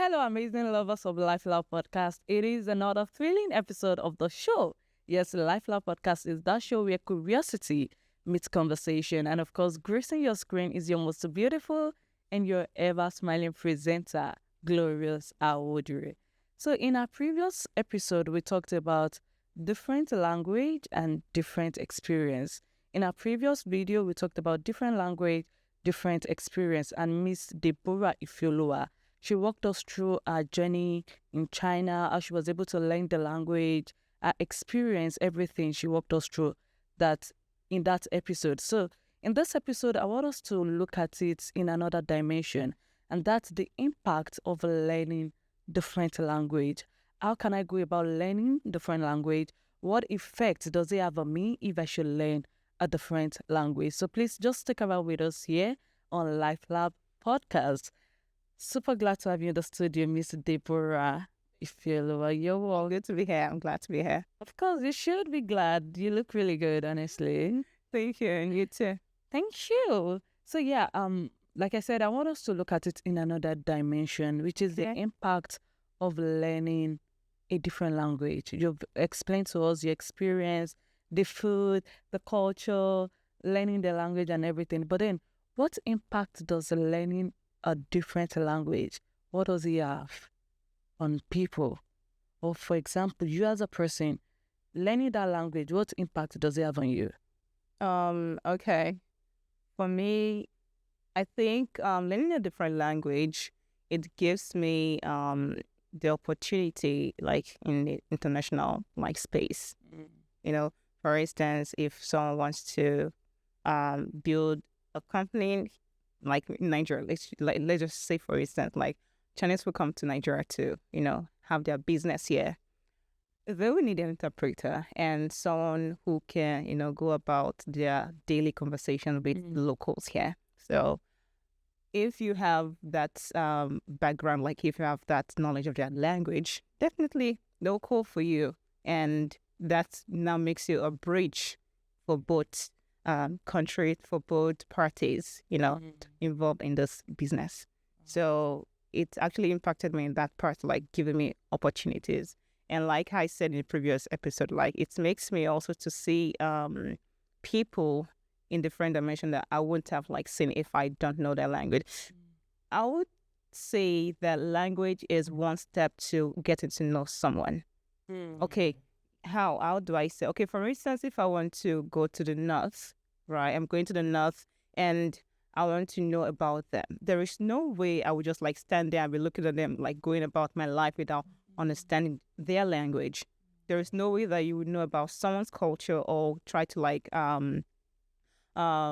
Hello, amazing lovers of LifeLab podcast. It is another thrilling episode of the show. Yes, LifeLab podcast is that show where curiosity meets conversation. And of course, gracing your screen is your most beautiful and your ever smiling presenter, Glorious Awodure. So, in our previous episode, we talked about different language and different experience. In our previous video, we talked about different language, different experience, and Miss Deborah Ifeoluwa. She walked us through her journey in China, how she was able to learn the language, her experience, everything. She walked us through that in that episode. So in this episode, I want us to look at it in another dimension, and that's the impact of learning different language. How can I go about learning different language? What effect does it have on me if I should learn a different language? So please just stick around with us here on LifeLab Podcast. Super glad to have you in the studio, Miss Deborah Ifeoluwa. You're welcome. Good to be here. I'm glad to be here. Of course, you should be glad. You look really good, honestly. Thank you, and you too. Thank you. So yeah, like I said, I want us to look at it in another dimension, which is the impact of learning a different language. You've explained to us your experience, the food, the culture, learning the language and everything. But then, what impact does learning a different language, what does it have on people? Or for example, you as a person, learning that language, what impact does it have on you? Okay. For me, I think learning a different language, it gives me the opportunity, like in the international space. You know, for instance, if someone wants to build a company, like in Nigeria, let's just say, for instance, like Chinese will come to Nigeria to, have their business here. They will need an interpreter and someone who can, go about their daily conversation with locals here. So if you have that background, like if you have that knowledge of their language, definitely they'll call for you. And that now makes you a bridge for both country, for both parties, involved in this business. So it actually impacted me in that part, like giving me opportunities. And like I said in the previous episode, like it makes me also to see people in different dimensions that I wouldn't have seen if I don't know their language. I would say that language is one step to getting to know someone. Okay. How do I say? Okay, for instance, if I want to go to the north, right? I'm going to the north and I want to know about them. There is no way I would just stand there and be looking at them, going about my life without understanding their language. There is no way that you would know about someone's culture or try to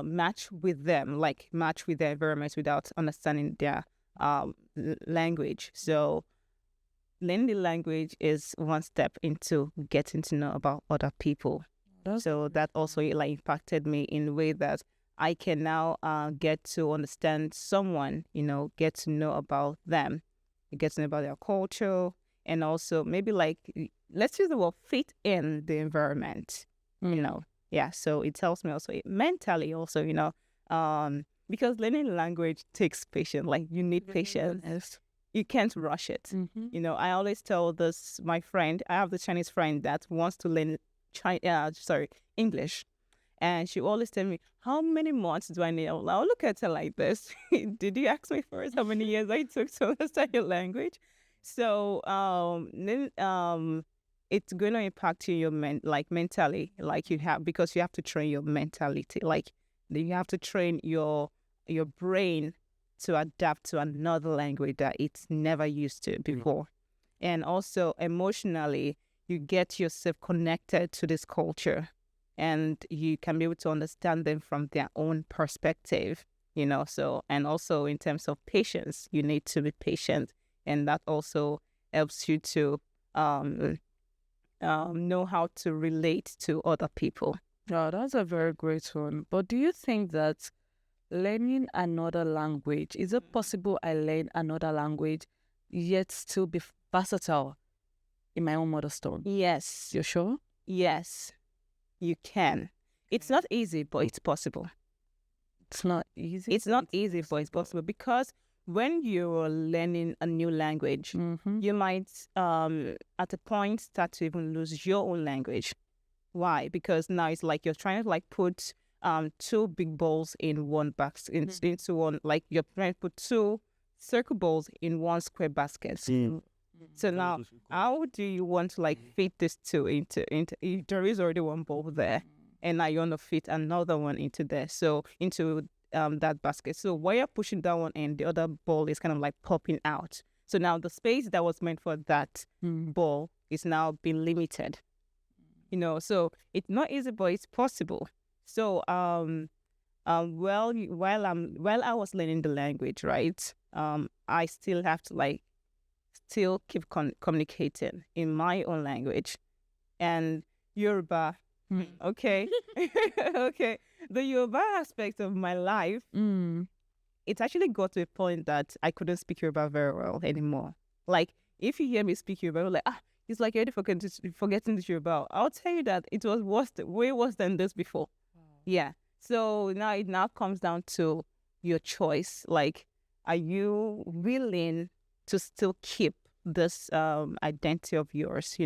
match with them, match with their environment without understanding their language. So learning the language is one step into getting to know about other people. So that also impacted me in a way that I can now get to understand someone, get to know about them, get to know about their culture, and also maybe let's use the word fit in the environment, Yeah, so it helps me also mentally also, because learning language takes patience. You need patience. You can't rush it. I always tell my friend, I have the Chinese friend that wants to learn English. And she always tell me, how many months do I need? I'll look at her like this. Did you ask me first how many years I took to understand your language? So it's going to impact you mentally, because you have to train your mentality. You have to train your brain to adapt to another language that it's never used to before. And also emotionally, you get yourself connected to this culture and you can be able to understand them from their own perspective, so, and also in terms of patience, you need to be patient, and that also helps you to know how to relate to other people. Oh, that's a very great one. But do you think that learning another language, is it possible I learn another language yet still be versatile in my own mother tongue? Yes. You're sure? Yes, you can. It's not easy, but it's possible. It's not easy? It's not easy, but it's possible, because when you're learning a new language, you might at a point start to even lose your own language. Why? Because now it's like you're trying to like put two big balls in one basket into one, like you're trying to put two circle balls in one square basket. So now, how do you want to like fit these two into if there is already one ball there, and now you want to fit another one into there, so into that basket. So while you're pushing that one in, the other ball is kind of like popping out. So now the space that was meant for that ball is now being limited. So it's not easy, but it's possible. So while I was learning the language, right, I still have to like still keep communicating in my own language. And Yoruba, okay, okay, the Yoruba aspect of my life, it actually got to a point that I couldn't speak Yoruba very well anymore. Like, if you hear me speak Yoruba, you're like, it's like you're already forgetting this Yoruba. I'll tell you that it was way worse than this before. Yeah. So now it comes down to your choice. Like, are you willing to still keep this identity of yours,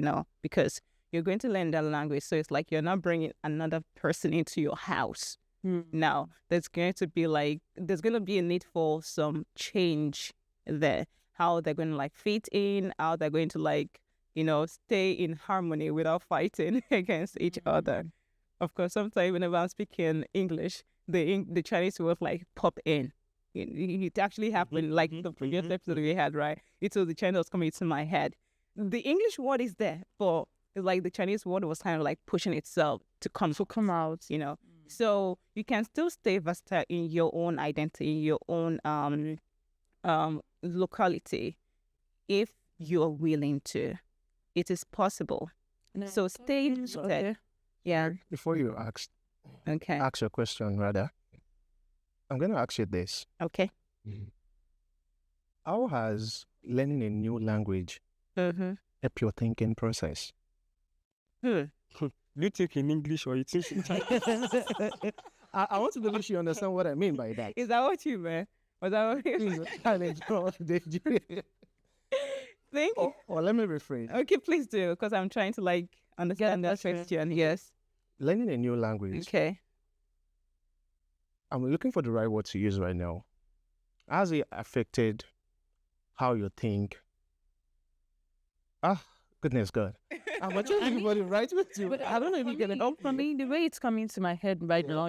because you're going to learn that language. So it's like you're not bringing another person into your house. Now, there's going to be a need for some change there. How they're going to like fit in, how they're going to like, stay in harmony without fighting against each other. Of course, sometimes whenever I'm speaking English, the Chinese words like pop in. It actually happened like the previous episode we had, right? It was the Chinese was coming to my head. The English word is there, but it's like the Chinese word was kind of like pushing itself to come out, So you can still stay versatile in your own identity, in your own locality, if you're willing to. It is possible. So stay there. Yeah. Before you ask your question, rather, I'm going to ask you this. Okay. How has learning a new language helped your thinking process? Do you think in English or you think in Chinese? I want to be sure you understand what I mean by that. Is that what you meant? Was that what you meant? Thank you. Or let me rephrase. Okay, please do, because I'm trying to like understand that question. Yes. Learning a new language. Okay. I'm looking for the right word to use right now. Has it affected how you think? Goodness God. I'm trying for the right way to. But I don't know if you get it. For me, the way it's coming to my head right now,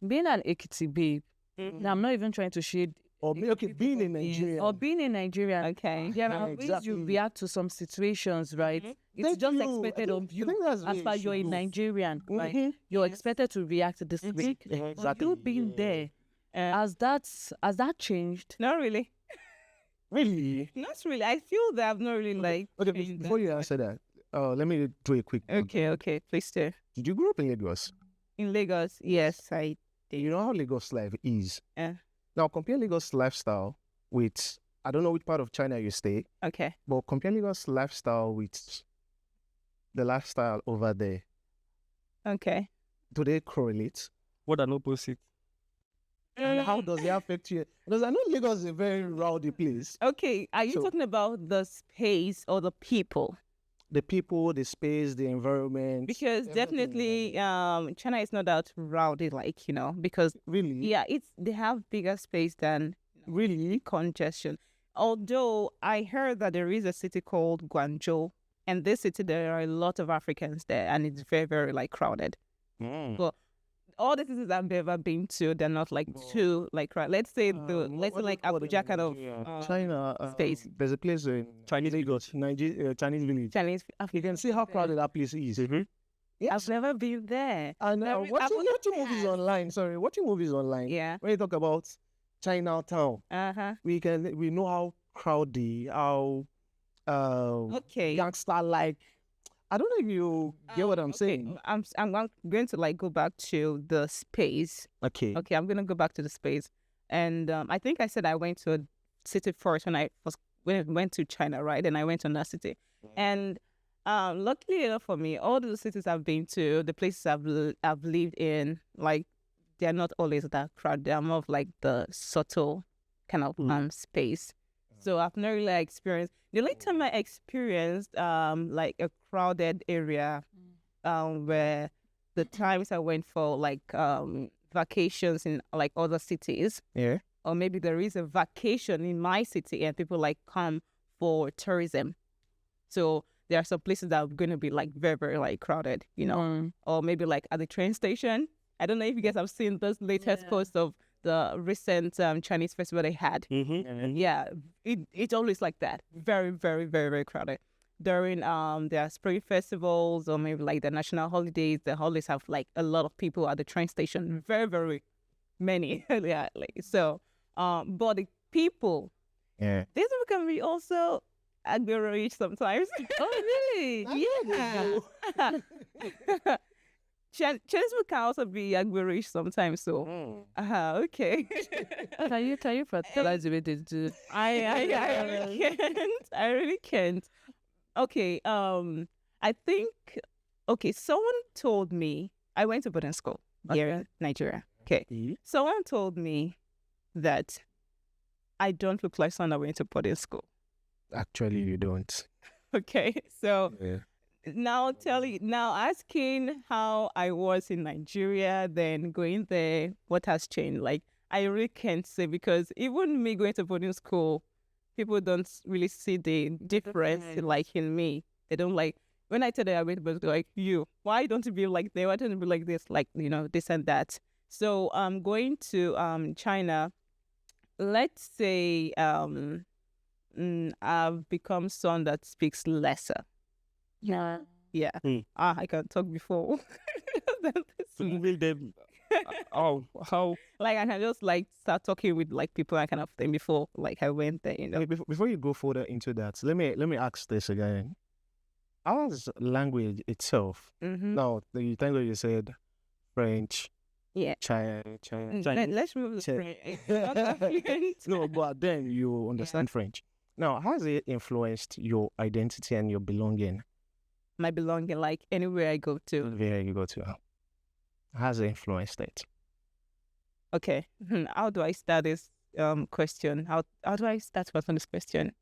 being an Ekiti babe, now I'm not even trying to shade. Or being in Nigeria. Or being in Nigeria. Okay. Yeah, exactly. You react to some situations, right? It's just expected of you. As far you're a Nigerian, right? You're expected to react this way. Exactly. You being there, has that changed? Not really. Really? Not really. I feel that I've not really like. Okay, before you answer that, let me do a quick. Okay, please do. Did you grow up in Lagos? In Lagos, yes, I did. You know how Lagos life is. Yeah. Now compare Lagos lifestyle with, I don't know which part of China you stay. Okay. But compare Lagos lifestyle with the lifestyle over there. Okay. Do they correlate? What an opposite. And how does it affect you? Because I know Lagos is a very rowdy place. Okay, are you talking about the space or the people? The people, the space, the environment. Because definitely, China is not that rowdy, because really, yeah, they have bigger space than really congestion. Although I heard that there is a city called Guangzhou, and this city there are a lot of Africans there, and it's very, very like crowded. But all the cities I've ever been to, they're not like too like crowded. Let's say like Abuja kind of China space. There's a place in Chinese Lagos, Chinese village. You can see how crowded that place is. Yes. I've never been there. And watching movies online. Sorry, watching movies online. Yeah. When you talk about Chinatown, we know how crowded, how gangster like. I don't know if you get what I'm saying. I'm going to like go back to the space. Okay, I'm going to go back to the space. And I think I said I went to a city first when I went to China, right? And I went to another city. And luckily enough for me, all the cities I've been to, the places I've lived in, like, they're not always that crowded. They're more of like the subtle kind of space. So I've not really experienced. The only time I experienced like a crowded area where the times I went for like vacations in like other cities, Yeah. or maybe there is a vacation in my city and people like come for tourism. So there are some places that are going to be like very, very like crowded, you know, or maybe like at the train station. I don't know if you guys have seen those latest posts of the recent Chinese festival they had. Yeah, it's always like that. Very, very, very, very crowded. During their spring festivals or maybe like the national holidays, they always have like a lot of people at the train station. Very, very many. Yeah, like, so but the people, Yeah. these people can be also aggro-rich sometimes. Oh, really? Yeah. Chinese people can also be aggro-rich sometimes. So, okay. Can you fertilize with it too? I really can't. I really can't. Okay. I think. Okay. Someone told me I went to boarding school here in Nigeria. Okay. Someone told me that I don't look like someone that went to boarding school. Actually, you don't. Okay. So Yeah. now asking how I was in Nigeria, then going there, what has changed? Like, I really can't say, because even me going to boarding school, people don't really see the difference like in me. They don't like, when I tell them I went to boarding school, like, you, why don't you be like they? Why don't you be like this? Like, you know, this and that. So going to China, let's say I've become someone that speaks lesser. Yeah. Yeah. I can talk before. So you make them. How? Like, I can just like start talking with like people and kind of thing before like I went there, you know. Okay, before you go further into that, let me ask this again. How's language itself? Now, thank God you said French, Yeah. China. Let's move to French. Not that fluent. No, but then you understand French. Now, how has it influenced your identity and your belonging? My belonging, like anywhere I go to. Where you go to? How has it influenced it? Okay. How do I start this question? How do I start to answer this question?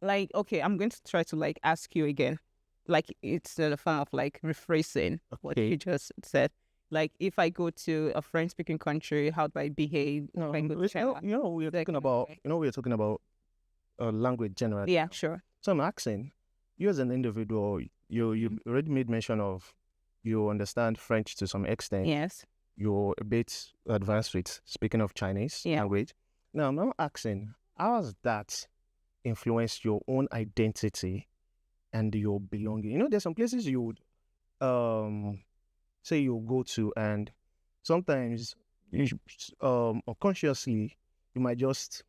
Like, okay, I'm going to try to like ask you again. Like, it's in the form of like rephrasing what Okay. you just said. Like, if I go to a French-speaking country, how do I behave? No, if I go to China? we're talking about. We're talking about language generally. Yeah, sure. So I'm asking, you as an individual, you already made mention of you understand French to some extent. Yes. You're a bit advanced with speaking of Chinese language. Now, I'm now asking, how has that influenced your own identity and your belonging? You know, there's some places you would say you go to, and sometimes you unconsciously you might just,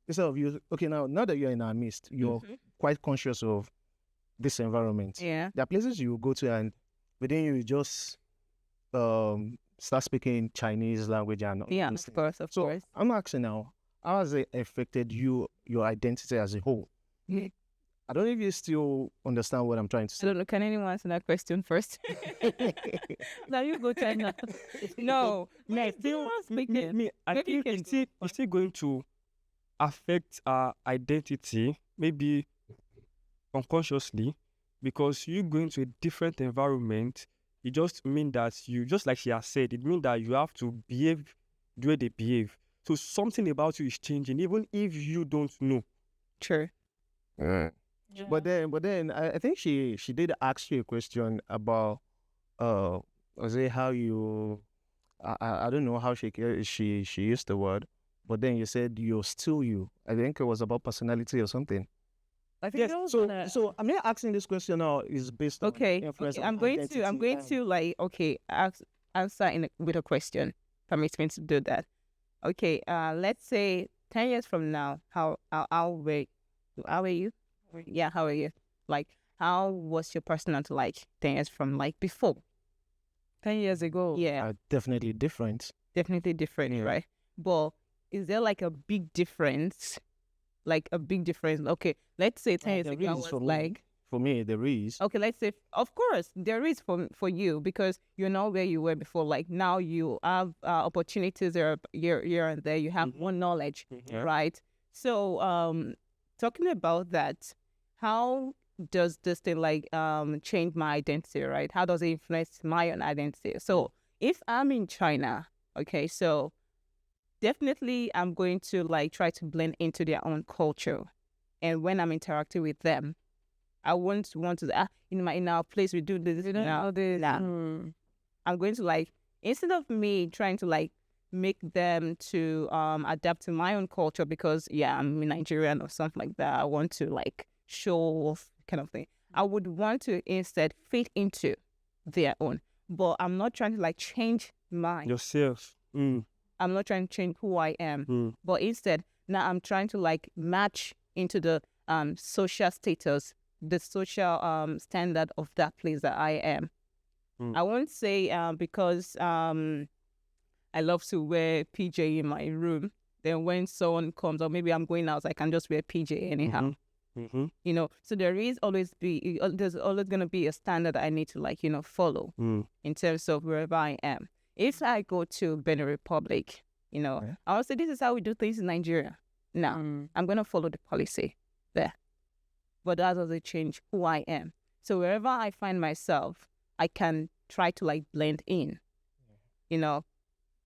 instead of you, okay, now that you're in our midst, you're quite conscious of this environment. Yeah. There are places you go to, and within you just start speaking Chinese language and Yeah, of course, of course. I'm asking now, how has it affected your identity as a whole? I don't know if you still understand what I'm trying to I say. don't know. Can anyone answer that question first? Now you go China. No. I think it's still going to affect our identity, maybe unconsciously, because you going to a different environment. It just mean that you, just like she has said, it means that you have to behave the way they behave. So something about you is changing, even if you don't know. True. But then I think she did ask you a question about was it how you I don't know how she used the word, but then you said you're still you. I think it was about personality or something. I think Yes. So I'm not asking this question now is based on influence of I'm going identity to like answer with a question. Permits me to do that. Okay. Let's say 10 years from now, how are you? Yeah, how are you? Like, how was your personality like 10 years from like before? 10 years ago. Yeah, definitely different. definitely different, right? But is there like a big difference? Like a big difference? Okay, let's say 10 years There ago I is was for me. like, For me, there is. Okay, let's say, of course, there is for you because you're not where you were before. Like now you have opportunities here and there. You have more knowledge, Yeah. right? So, talking about that, how does this thing change my identity, right? How does it influence my own identity? So, if I'm in China, okay, so definitely I'm going to try to blend into their own culture, and when I'm interacting with them, I won't want to in our place we do this. You don't Now, know this. nah. Mm. I'm going to instead of me trying to make them to adapt to my own culture because I'm Nigerian or something like that. I want to show off kind of thing. I would want to instead fit into their own, but I'm not trying to change mine. Yourself. I'm not trying to change who I am, but instead now I'm trying to match into the social status, the social standard of that place that I am. I won't say because I love to wear PJ in my room. Then when someone comes, or maybe I'm going out, I can just wear PJ anyhow. You know, so there's always gonna be a standard I need to follow in terms of wherever I am. If I go to Benin Republic, I will say this is how we do things in Nigeria. No, I'm gonna follow the policy there, but that doesn't change who I am. So wherever I find myself, I can try to blend in,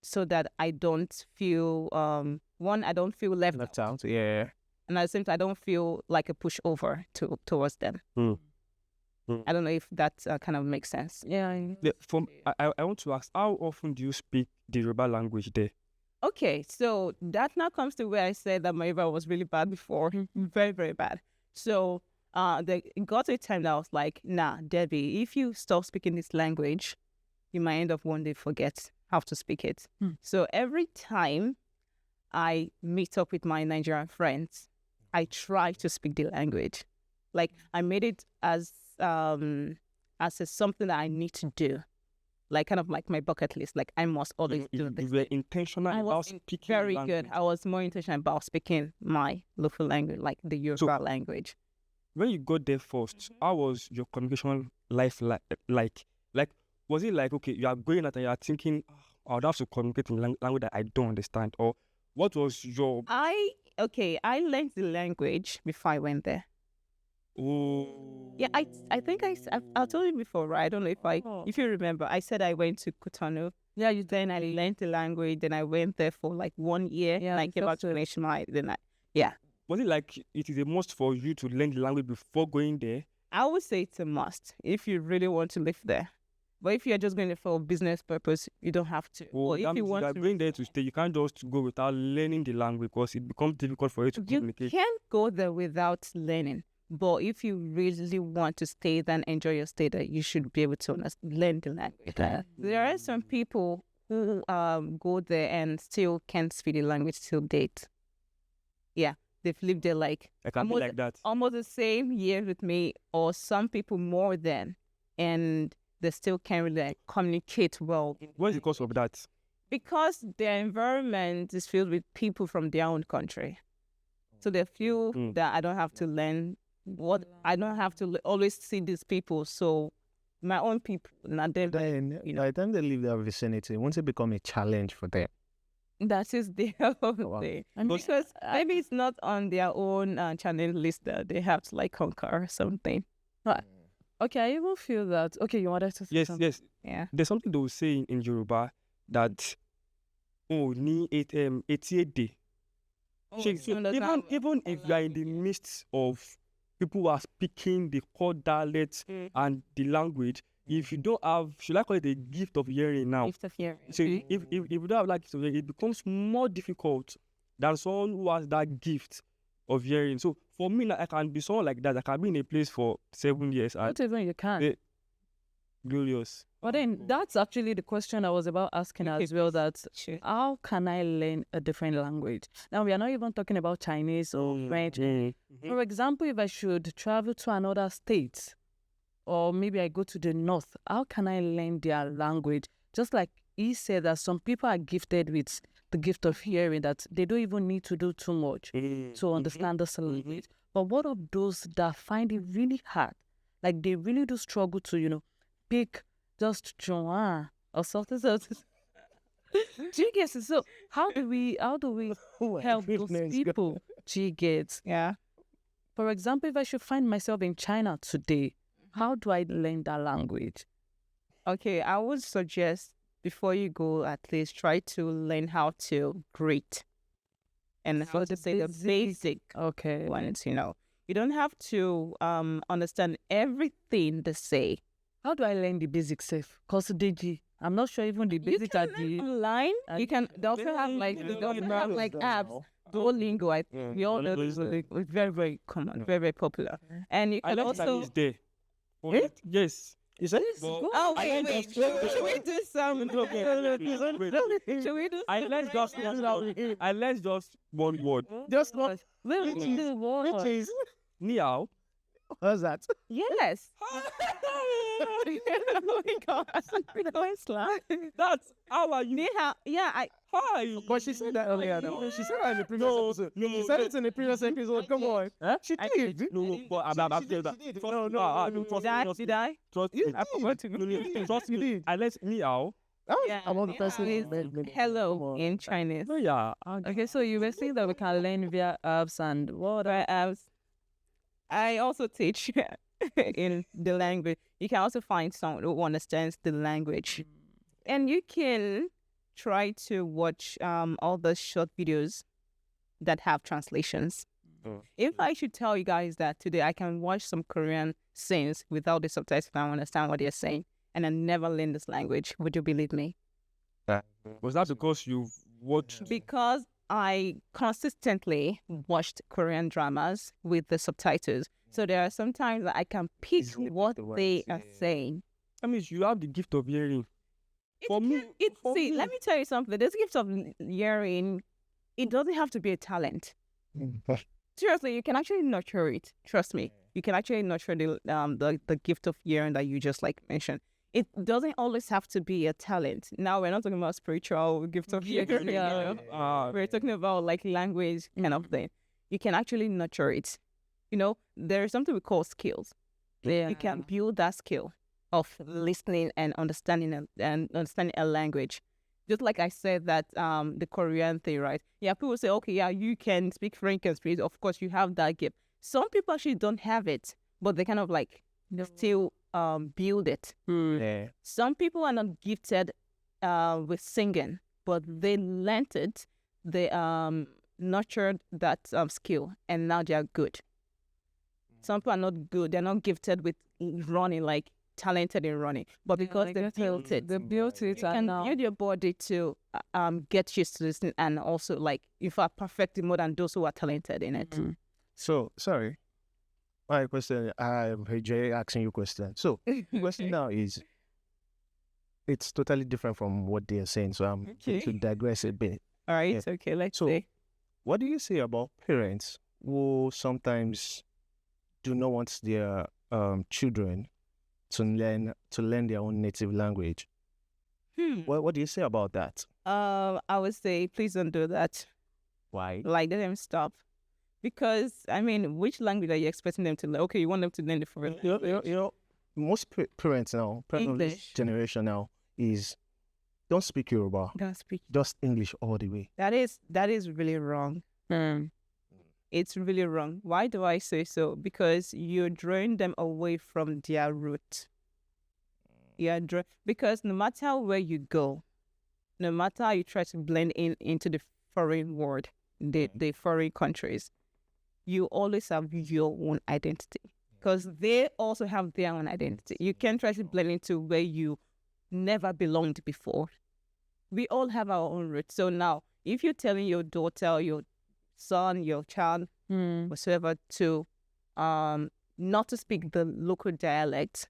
so that I don't feel I don't feel left out. Yeah. and at the same time I don't feel like a pushover towards them. I don't know if that kind of makes sense. Yeah. I want to ask, how often do you speak the Yoruba language there? Okay, so that now comes to where I said that my Yoruba was really bad before, very, very bad. So it got to a time that I was like, nah, Debbie, if you stop speaking this language, you might end up one day forget how to speak it. So every time I meet up with my Nigerian friends, I try to speak the language. I made it as something that I need to do. Kind of like my bucket list. I must always do this. You were intentional about speaking very language. good. I was more intentional about speaking my local language, like the Yoruba language. When you got there first, how was your communication life like? Was it okay, you are going out and you are thinking, I would have to communicate in language that I don't understand, or what was your? I learned the language before I went there. Oh. Yeah, I think I told you before, right? I don't know if you remember. I said I went to Cotonou. Yeah, Then I learned the language. Then I went there for 1 year. Yeah, and I came back to finish my. Was it it is a must for you to learn the language before going there? I would say it's a must if you really want to live there. But if you're just going there for business purpose, you don't have to. Well, Or if you want are to, going there to stay, you can't just go without learning the language because it becomes difficult for you to you communicate. can't go there without learning. But if you really want to stay there and enjoy your stay there, you should be able to learn the language. There are some people who go there and still can't speak the language till date. Yeah, they've lived there I can't be like that. almost the same year with me, or some people more than, and they still can't really communicate well. What is the cause of that? Because their environment is filled with people from their own country. So they feel that I don't have to learn I don't have to always see these people. So my own people, not them. Then, by the time they leave their vicinity, won't it become a challenge for them? That is their own thing. Because maybe it's not on their own channel list that they have to conquer or something. Okay, I even feel that. Okay, you wanted to say something? Yes. Yeah. There's something they will say in Yoruba that ni 88 day. Even if you are in the midst of people who are speaking the core dialect and the language, if you don't have, should I call it a gift of hearing now? Gift of hearing. So if you don't have gift of hearing, it becomes more difficult than someone who has that gift of hearing. So for me, I can be someone like that. I can be in a place for 7 years and Not even you can. glorious. But then that's actually the question I was about asking as well, that Sure. how can I learn a different language? Now, we are not even talking about Chinese or French. For example, if I should travel to another state, or maybe I go to the north, how can I learn their language? Just like he said that some people are gifted with the gift of hearing, that they don't even need to do too much to understand the language. But what of those that find it really hard Like they really do struggle to, pick just Joanne or something. Do you get it? So how do we help those people? Do you get? Yeah. For example, if I should find myself in China today, how do I learn that language? Okay, I would suggest before you go, at least try to learn how to greet and how So to the say the basic Okay. ones. You don't have to understand everything they say. How do I learn the basics safe? Because DG, I'm not sure even the basics are the Online. You can. They also have like apps. Duolingo. We all know it's very very common, very very popular. And you I can like that also. it's there. But yes. You said? But Oh I wait, like wait. Should we do some? Should we do? I let's just one word. Just not. Which is Niao. What's that? Yes. Oh my God. Going slang. That's how are you? Ni hao. Yeah, Hi. But she said that earlier, though. She said that in the previous episode. She said it in the previous episode. Come on. Huh? She did. No, but I'm saying that. did I? Trust You me. I forgot to. Trust You me. did. I let Niao. Yeah. I'm on the Ni person. hao is hello in Chinese. No, yeah. okay. So you were saying that we can learn via apps and what? Right, I also teach in the language. You can also find someone who understands the language, and you can try to watch all the short videos that have translations. If I should tell you guys that today I can watch some Korean scenes without the subtitles and I understand what they're saying, and I never learn this language, would you believe me? Was that because you've watched? Because I consistently watched Korean dramas with the subtitles. So there are sometimes that I can pick Easily pick what the they words, are yeah. saying. That means you have the gift of hearing. For me, Let me tell you something. This gift of hearing, it doesn't have to be a talent. Seriously, you can actually nurture it. Trust me. You can actually nurture the gift of hearing that you just like mentioned. It doesn't always have to be a talent. Now we're not talking about spiritual gift of hearing. We're talking about like language kind of thing. You can actually nurture it. There is something we call skills. Yeah. You can build that skill of listening and understanding a language. Just like I said that the Korean thing, right? Yeah, people say, okay, yeah, you can speak French and speak. Of course, you have that gift. Some people actually don't have it, but they kind of like still build it. Yeah. Some people are not gifted with singing, but they learned it. They nurtured that skill, and now they are good. Some people are not good. They're not gifted with running, like talented in running, but because they built it. They built it, You and can now build your body to get used to listening, and also like if are perfecting more than those who are talented in it. So, sorry. My question, I'm Jay asking you a question. So, the question now is, it's totally different from what they are saying. So, I'm going to digress a bit. All right, Yeah. okay, let's So, see. what do you say about parents who sometimes do not want their children to learn their own native language? What do you say about that? I would say please don't do that. Why? Like let them stop. Because I mean, which language are you expecting them to learn? Okay, you want them to learn the foreign Most parents now, parents of this English. generation now, is don't speak Yoruba, Don't speak. just English all the way. That is really wrong. It's really wrong. Why do I say so? Because you're drawing them away from their root. Because no matter where you go, no matter how you try to blend into the foreign world, the foreign countries, you always have your own identity. Because they also have their own identity. You can't try to blend into where you never belonged before. We all have our own roots. So now, if you're telling your daughter, your son, your child, whatsoever, to not to speak the local dialect,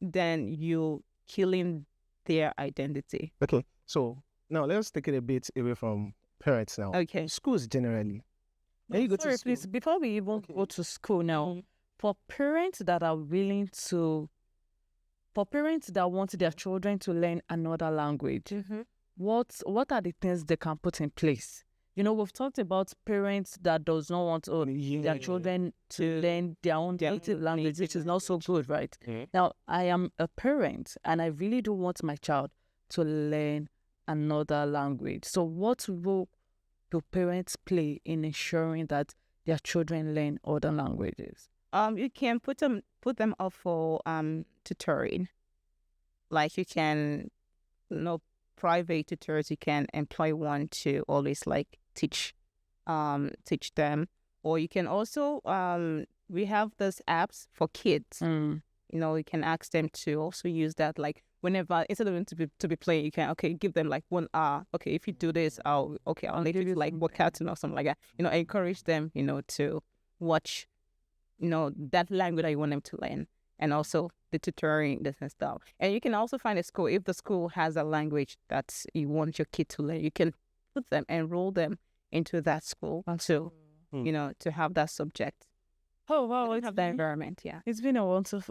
then you're killing their identity. Okay, so now let's take it a bit away from parents now. Okay. Schools generally. When you go to Sorry, school, please, before we even go to school now, for parents that are willing to, for parents that want their children to learn another language, what are the things they can put in place we've talked about parents that does not want their Yeah. children to learn their own native language, which is not so good, right? Mhm. Now, I am a parent and I really do want my child to learn another language. So what role do parents play in ensuring that their children learn other languages? You can put them up for tutoring. Like you can, private tutors. You can employ one to always like teach them, or you can also we have these apps for kids. You can ask them to also use that. Like whenever, instead of them to be playing, you can give them like 1 hour. Okay, if you do this, I'll let you like work out or something like that. Encourage them, to watch, that language that you want them to learn, and also the tutoring, this and stuff. And you can also find a school, if the school has a language that you want your kid to learn, you can enroll them into that school to, to have that subject. Oh, wow. Have that environment, yeah. It's been a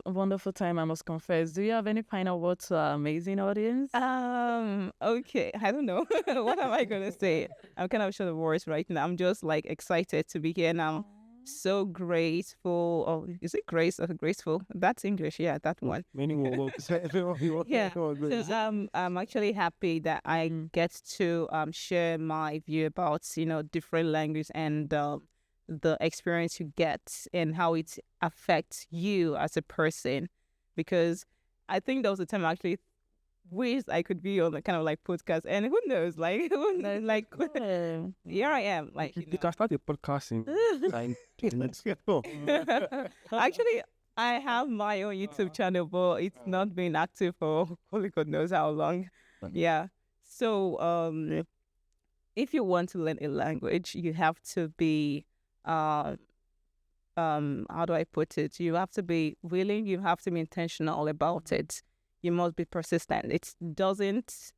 wonderful time, I must confess. Do you have any final words to our amazing audience? Okay, I don't know. What am I going to say? I'm kind of short of words right now. I'm just like excited to be here now. So graceful. Oh, is it grace or graceful? That's English, yeah, that one. Many words. Yeah. So I'm actually happy that I get to share my view about different languages and the experience you get and how it affects you as a person. Because I think there was a time I actually wished I could be on a kind of like podcast, and who knows, like here I am, like You can start a podcast in Let's go. Actually, I have my own YouTube channel, but it's not been active for holy God knows how long. Yeah. So if you want to learn a language, you have to be how do I put it? You have to be willing, you have to be intentional about it. You must be persistent. It doesn't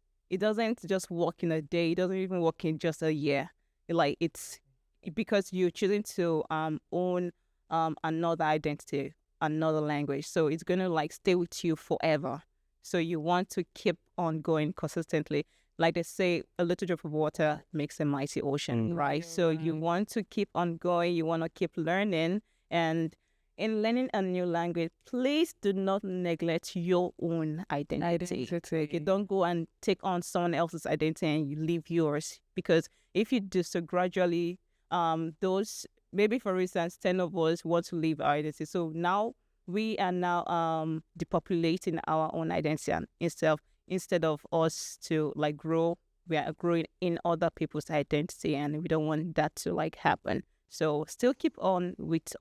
just work in a day, it doesn't even work in just a year. Like it's because you're choosing to own another identity, another language. So it's gonna like stay with you forever. So you want to keep on going consistently. Like they say, a little drop of water makes a mighty ocean, right? So you want to keep on going, you want to keep learning. And in learning a new language, please do not neglect your own identity. You don't go and take on someone else's identity and you leave yours. Because if you do so gradually, those, maybe for instance, 10 of us want to leave our identity. So now we are now depopulating our own identity, and instead of us to like grow, we are growing in other people's identity, and we don't want that to like happen. So still keep on with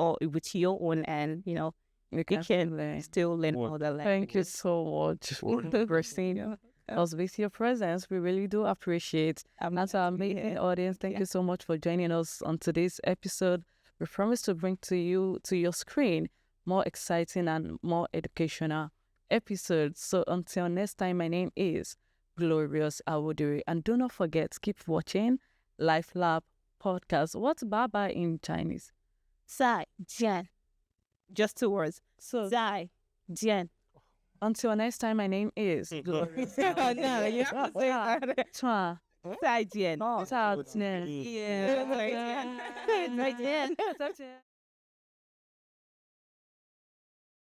your own, and you can still learn other languages. Thank you so much, Christine. Us with your presence, we really do appreciate. That's our amazing audience. Thank you so much for joining us on today's episode. We promise to bring to your screen more exciting and more educational episodes. So until next time, my name is Glorious Awodiri, and do not forget, keep watching LifeLab podcast. What's bye-bye in Chinese? Zai Jian. Just 2 words. So Zai Jian. until next time, my name is Glorious. No, you have to say that. Chua. Zai Jian. Chao Jian. Yeah. Zai Jian. Zai Jian.